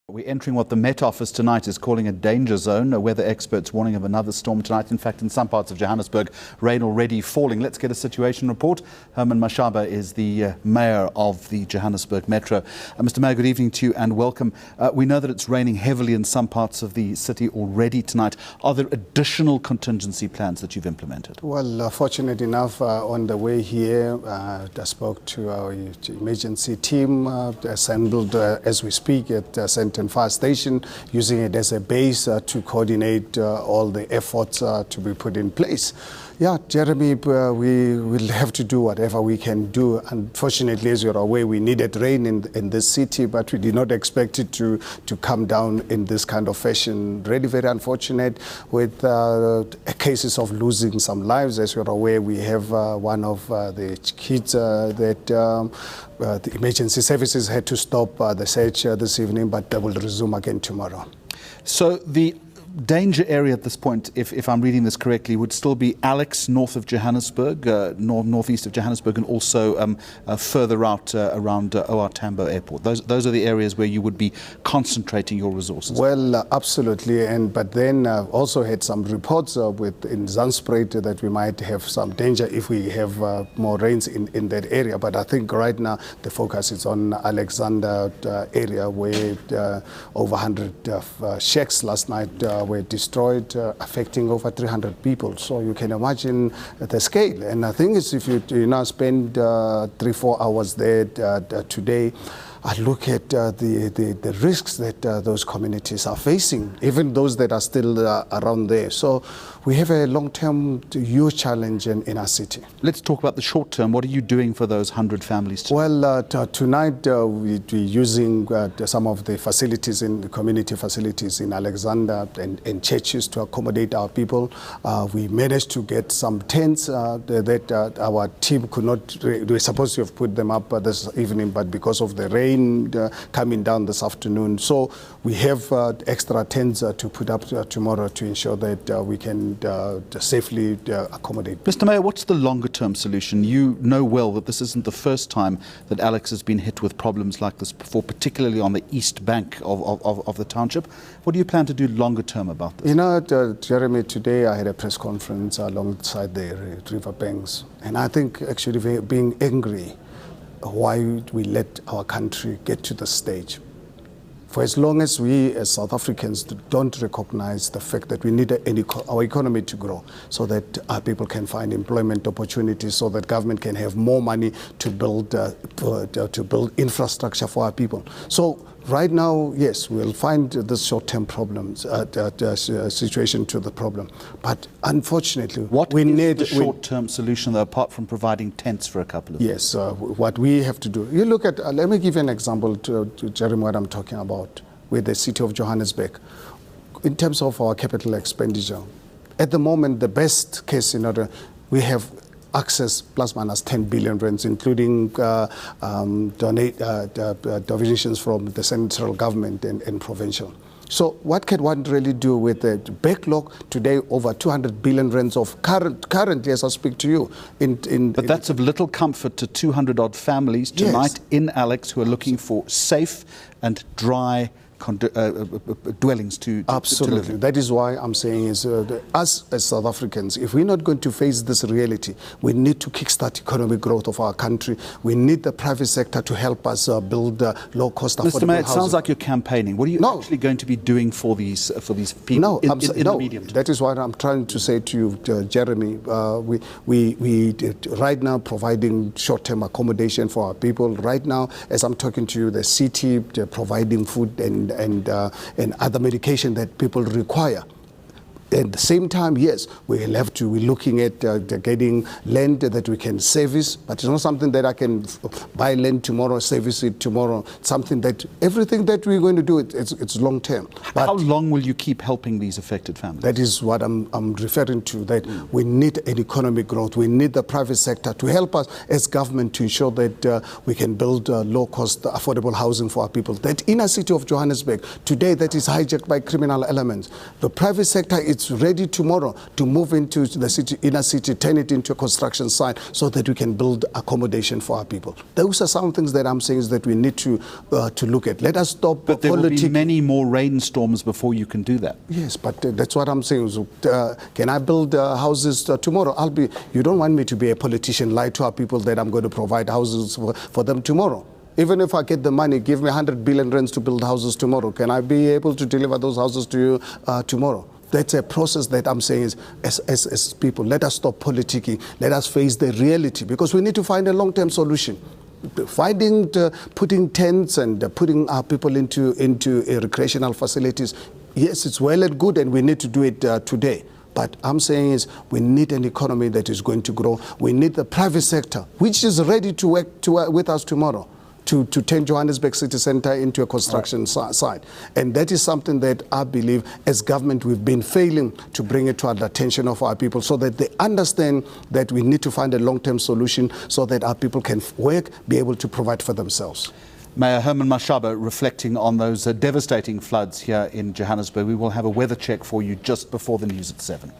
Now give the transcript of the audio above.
We're entering what the Met Office tonight is calling a danger zone. Weather experts warning of another storm tonight. In fact, in some parts of Johannesburg, rain already falling. Let's get a situation report. Herman Mashaba is the mayor of the Johannesburg Metro. Mr. Mayor, good evening to you and welcome. We know that it's raining heavily in some parts of the city already tonight. Are there additional contingency plans that you've implemented? Well, fortunate enough, on the way here, I spoke to our emergency team assembled as we speak at Centre Fire Station, using it as a base to coordinate all the efforts to be put in place. Yeah, Jeremy, we will have to do whatever we can do. Unfortunately, as you're aware, we needed rain in this city, but we did not expect it to come down in this kind of fashion. Really very unfortunate with cases of losing some lives. As you're aware, we have one of the kids that the emergency services had to stop the search this evening, but they will resume again tomorrow. So the danger area at this point, if I'm reading this correctly, would still be Alex north of Johannesburg, northeast of Johannesburg, and also further out around OR Tambo Airport. Those are the areas where you would be concentrating your resources. Well, absolutely, but then also had some reports in Zandspruit that we might have some danger if we have more rains in that area. But I think right now the focus is on Alexander area, where over 100 shacks last night were destroyed, affecting over 300 people. So you can imagine the scale. And I think if you now spend 3-4 hours there today, I look at the risks that those communities are facing, even those that are still around there. So we have a long-term huge challenge in our city. Let's talk about the short term. What are you doing for those 100 families tonight? Well, tonight we're using some of the facilities, in the community facilities in Alexander and churches to accommodate our people. We managed to get some tents that our team could not, we were supposed to have put them up this evening, but because of the rain coming down this afternoon. So we have extra tents to put up tomorrow to ensure that we can safely accommodate. Mr. Mayor, what's the longer term solution? You know well that this isn't the first time that Alex has been hit with problems like this before, particularly on the east bank of the township. What do you plan to do longer term about this? You know, Jeremy, today I had a press conference alongside the river banks, and I think actually being angry why we let our country get to the stage. For as long as we as South Africans don't recognize the fact that we need our economy to grow so that our people can find employment opportunities, so that government can have more money to build infrastructure for our people. So right now, yes, we'll find this short-term problems situation to the problem, but unfortunately, what is the short-term solution, though, apart from providing tents for a couple of years? Yes, what we have to do. You look at. Let me give you an example to Jeremy, what I'm talking about with the city of Johannesburg, in terms of our capital expenditure. At the moment, the best case scenario, we have access plus minus 10 billion rands, including donations from the central government and provincial. So what can one really do with the backlog today? Over 200 billion rands of currently, as I speak to you. But that's of little comfort to 200 odd families tonight, yes, in Alex, who are looking for safe and dry dwellings to absolutely live in. That is why I'm saying is us as South Africans, if we're not going to face this reality, we need to kickstart economic growth of our country. We need the private sector to help us build low-cost affordable housing. Mr. Mayor, it sounds like you're campaighning. What are you actually going to be doing for these people in the medium term? That is what I'm trying to say to you, Jeremy. We right now providing short-term accommodation for our people. Right now, as I'm talking to you, the city providing food and other medication that people require. At the same time, yes, we're looking at getting land that we can service, but it's not something that I can buy land tomorrow, service it tomorrow. Something that everything that we're going to do, it's long term. But how long will you keep helping these affected families? That is what I'm referring to, that we need an economic growth. We need the private sector to help us as government to ensure that we can build low-cost, affordable housing for our people. That inner city of Johannesburg, today, that is hijacked by criminal elements. The private sector is it's ready tomorrow to move into the city, inner city, turn it into a construction site so that we can build accommodation for our people. Those are some things that I'm saying is that we need to look at. Let us stop. But there will be many more rainstorms before you can do that. Yes, but that's what I'm saying. Can I build houses tomorrow? You don't want me to be a politician, lie to our people that I'm going to provide houses for them tomorrow. Even if I get the money, give me 100 billion rands to build houses tomorrow. Can I be able to deliver those houses to you tomorrow? That's a process that I'm saying is, as people, let us stop politicking. Let us face the reality, because we need to find a long-term solution. Putting tents and putting our people into recreational facilities, yes, it's well and good, and we need to do it today. But I'm saying is we need an economy that is going to grow. We need the private sector, which is ready to work with us tomorrow, to turn Johannesburg City Centre into a construction site. And that is something that I believe as government we've been failing to bring it to the attention of our people, so that they understand that we need to find a long-term solution so that our people can work, be able to provide for themselves. Mayor Herman Mashaba reflecting on those devastating floods here in Johannesburg. We will have a weather check for you just before the news at 7.